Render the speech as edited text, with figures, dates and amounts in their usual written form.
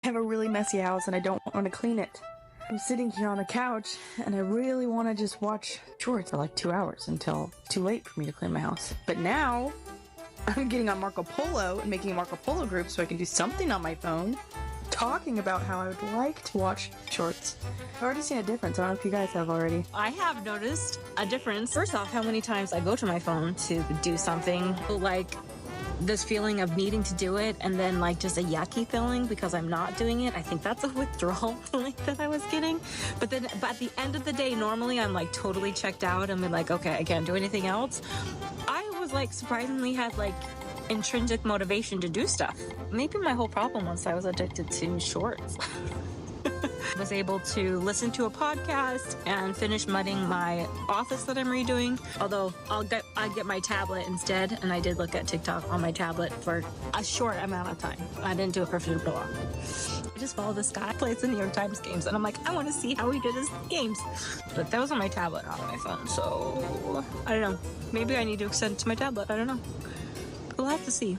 I have a really messy house and I don't want to clean it. I'm sitting here on the couch and I really want to just watch shorts for like 2 hours until too late for me to clean my house. But now I'm getting on Marco Polo and making a Marco Polo group so I can do something on my phone, talking about how I would like to watch shorts. I've already seen a difference. I don't know if you guys have already. I have noticed a difference. First off, how many times I go to my phone to do something, like this feeling of needing to do it, and then like just a yucky feeling because I'm not doing it. I think that's a withdrawal feeling that I was getting. But at the end of the day, normally I'm like totally checked out. I'm like, okay, I can't do anything else. I was like surprisingly had like intrinsic motivation to do stuff. Maybe my whole problem was I was addicted to shorts. I was able to listen to a podcast and finish mudding my office that I'm redoing. Although I get my tablet instead, and I did look at TikTok on my tablet for a short amount of time. I didn't do it for super long. I just follow this guy, plays the New York Times games, and I'm like, I want to see how he did his games. But that was on my tablet, not on my phone, so I don't know. Maybe I need to extend it to my tablet. I don't know. We'll have to see.